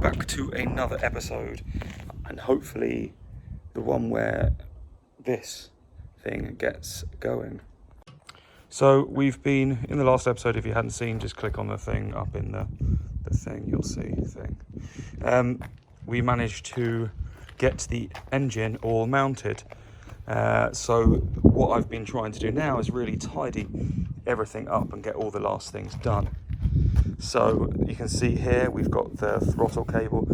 back to another episode, and hopefully the one where this thing gets going. So we've been, in the last episode, if you hadn't seen, just click on the thing up in the thing, you'll see thing. We managed to get the engine all mounted. So what I've been trying to do now is really tidy everything up and get all the last things done. So you can see here we've got the throttle cable.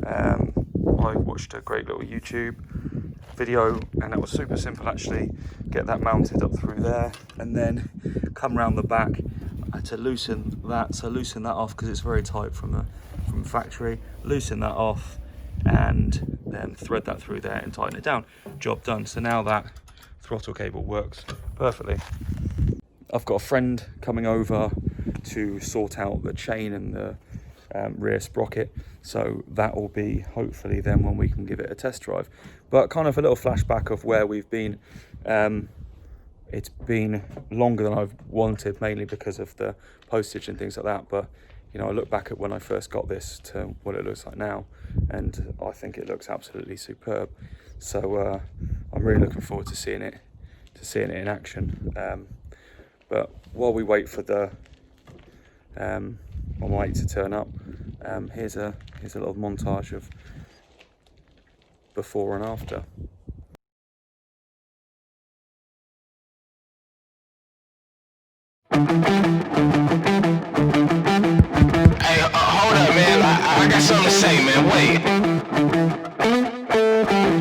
I watched a great little YouTube video and that was super simple actually. Get that mounted up through there and then come around the back to loosen that. So loosen that off because it's very tight from factory. Loosen that off and then thread that through there and tighten it down. Job done. So now that throttle cable works perfectly. I've got a friend coming over to sort out the chain and the rear sprocket, so that will be hopefully then when we can give it a test drive. But kind of a little flashback of where we've been. It's been longer than I've wanted, mainly because of the postage and things like that, but you know, I look back at when I first got this to what it looks like now, and I think it looks absolutely superb. So I'm really looking forward to seeing it in action. But while we wait for the mate to turn up, here's a little montage of before and after. Hey, hold up, man. I got something to say, man. Wait.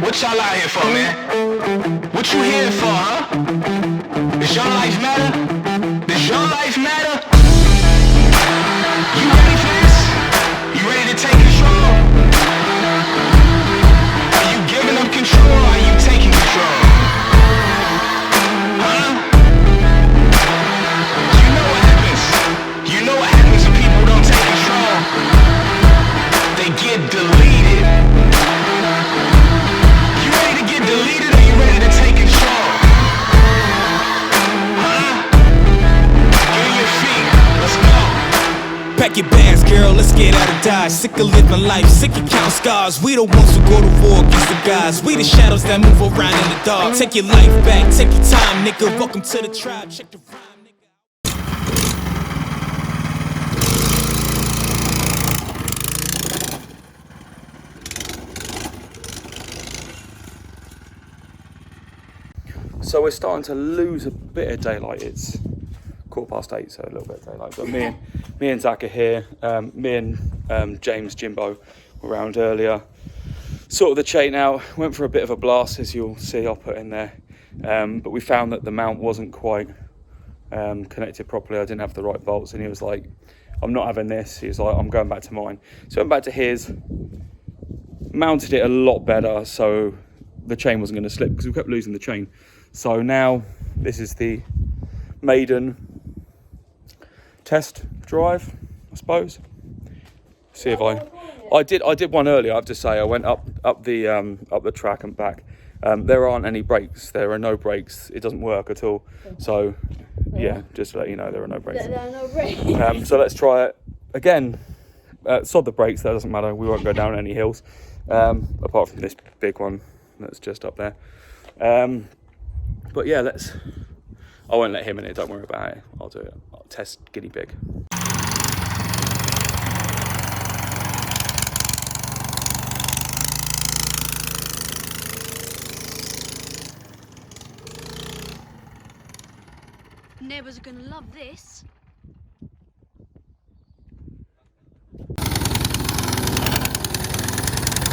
What y'all out here for, man? What you here for, huh? Does your life matter? Does your life matter? You ready for this? You ready to take control? Are you giving up control or are you taking control? Huh? You know what happens? You know what happens when people don't take control? They get deleted. You ready to get deleted or you ready to take control? Huh? Get on your feet. Let's go. Pack your bags, girl, let's get out of Dodge. Sick of living life, sick of counting scars. We the ones who go to war against the gods. We the shadows that move around in the dark. Take your life back, take your time, nigga. Welcome to the tribe, check the rhyme, nigga. So we're starting to lose a bit of daylight. It's 8:15, so a little bit of daylight. But me and Zach are here. Me and James Jimbo were around earlier. Sorted the chain out. Went for a bit of a blast, as you'll see. I'll put in there. But we found that the mount wasn't quite connected properly. I didn't have the right bolts, and he was like, "I'm not having this." He was like, "I'm going back to mine." So I went back to his. Mounted it a lot better, so the chain wasn't going to slip because we kept losing the chain. So now this is the maiden test drive, I suppose. See if I did one earlier. I have to say I went up the track and back. There aren't any brakes. There are no brakes. It doesn't work at all. So yeah, just to let you know, there are no brakes. There are no brakes. So let's try it again. Sod the brakes. That doesn't matter. We won't go down any hills, apart from this big one that's just up there. But yeah, I won't let him in it, don't worry about it. I'll do it. I'll test guinea pig. Neighbours are gonna love this.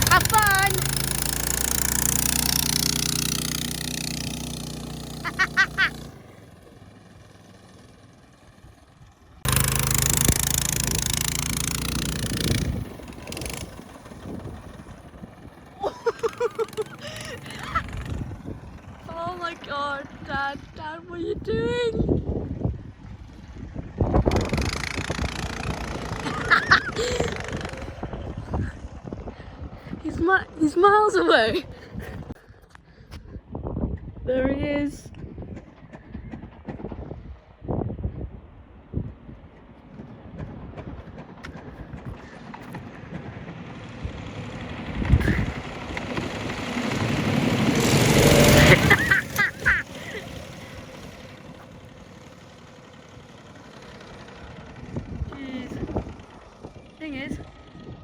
Have fun! Oh my god, Dad, what are you doing? He's miles away. There he is.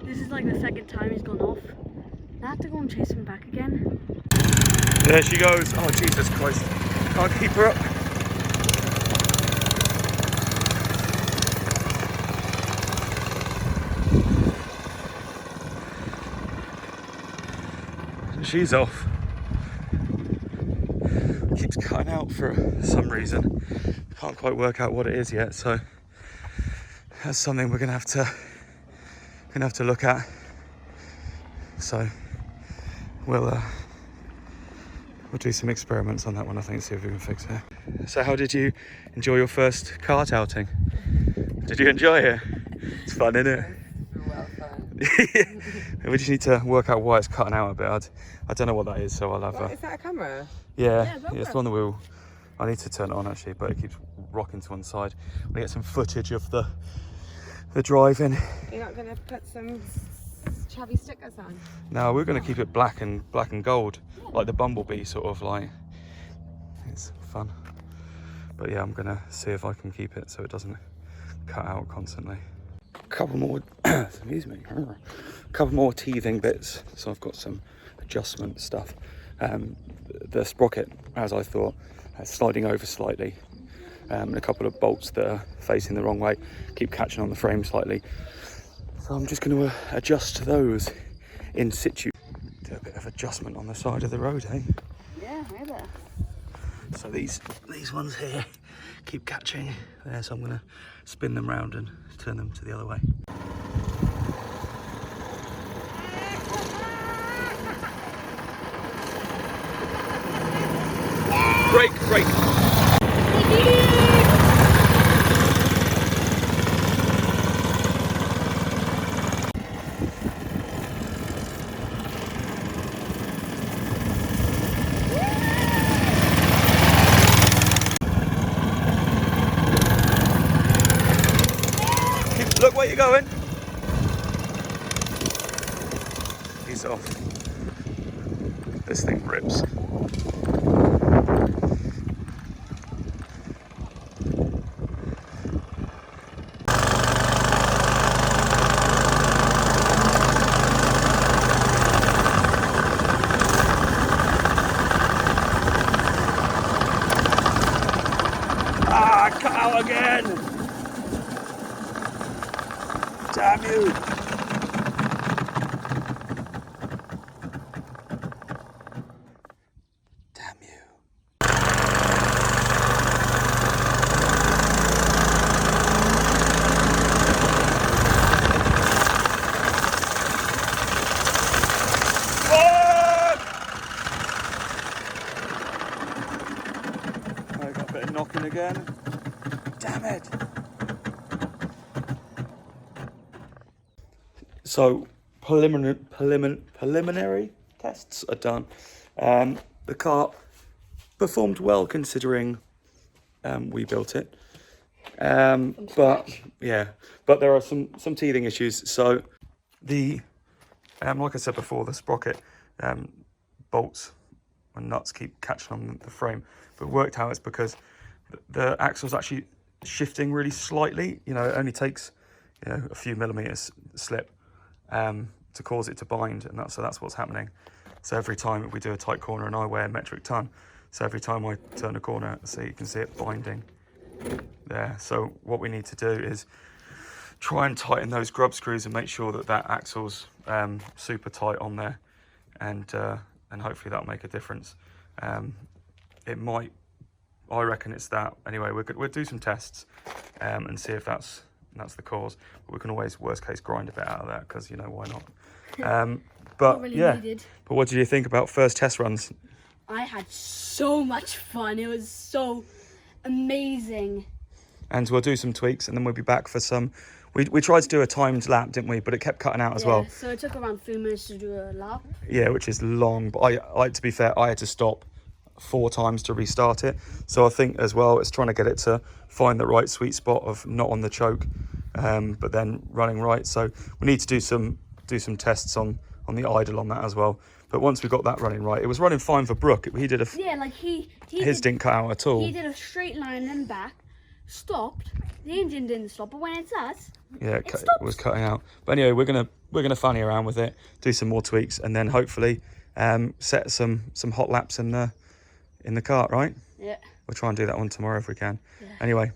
This is like the second time he's gone off. I have to go and chase him back again. There she goes. Oh, Jesus Christ. Can't keep her up. She's off. Keeps cutting out for some reason. Can't quite work out what it is yet, so that's something we're gonna have to look at. So we'll do some experiments on that one, I think, see if we can fix it. So how did you enjoy your first kart outing? Did you enjoy it? It's fun, isn't it? Well fun. We just need to work out why it's cutting out a bit. I don't know what that is, so I'll have What, is that a camera? Yeah, it's the one that I need to turn it on actually, but it keeps rocking to one side. We'll get some footage of the driving. You're not going to put some chubby stickers on? No, we're going to keep it black and gold, like the Bumblebee sort of like. It's fun. But yeah, I'm going to see if I can keep it so it doesn't cut out constantly. A couple more, excuse me, a couple more teething bits. So I've got some adjustment stuff. The sprocket, as I thought, sliding over slightly. And a couple of bolts that are facing the wrong way, keep catching on the frame slightly. So I'm just going to adjust those in situ. Do a bit of adjustment on the side of the road, eh? Yeah, right there. So these ones here keep catching there, so I'm going to spin them round and turn them to the other way. Brake! Look where you're going. He's off. This thing rips. Cut out again. Damn you! Damn you! I got a bit of knocking again. Damn it! So preliminary tests are done. The car performed well considering we built it. But there are some teething issues. So the like I said before, the sprocket bolts and nuts keep catching on the frame. But it worked out it's because the axle's actually shifting really slightly. You know, it only takes a few millimeters slip to cause it to bind, and that's what's happening. So every time we do a tight corner, and I weigh a metric ton, so every time I turn a corner, so you can see it binding there. So what we need to do is try and tighten those grub screws and make sure that axle's super tight on there, and hopefully that'll make a difference. It might, I reckon it's that. Anyway, we'll do some tests and see if that's the cause. But we can always, worst case, grind a bit out of that, because why not? But Not really yeah. needed. But what did you think about first test runs? I had so much fun. It was so amazing. And we'll do some tweaks, and then we'll be back for some. We tried to do a timed lap, didn't we? But it kept cutting out as well. So it took around 3 minutes to do a lap. Yeah, which is long. But I to be fair, I had to stop 4 times to restart it. So I think as well, it's trying to get it to find the right sweet spot of not on the choke, but then running right. So we need to do some tests on the idle on that as well. But once we got that running right, it was running fine for Brooke. He did Yeah, like his didn't cut out at all. He did a straight line and back, stopped, the engine didn't stop, but when it's us, Yeah, it it stops. was cutting out. But anyway, we're gonna funny around with it, do some more tweaks, and then hopefully set some hot laps in the kart, right? Yeah. We'll try and do that one tomorrow if we can. Yeah. Anyway,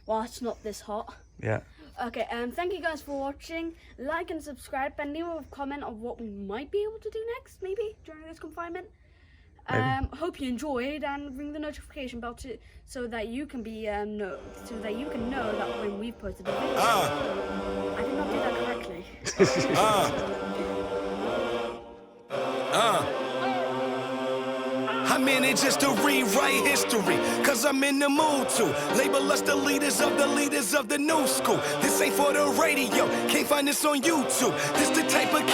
Well, it's not this hot. yeah. Okay, thank you guys for watching. Like and subscribe, and leave a comment of what we might be able to do next, maybe during this confinement. Hope you enjoyed, and ring the notification bell so that you can be know that when we've posted a video. I did not do that correctly. I'm in it just to rewrite history, cause I'm in the mood to label us the leaders of the new school. This ain't for the radio, can't find this on YouTube. This the type of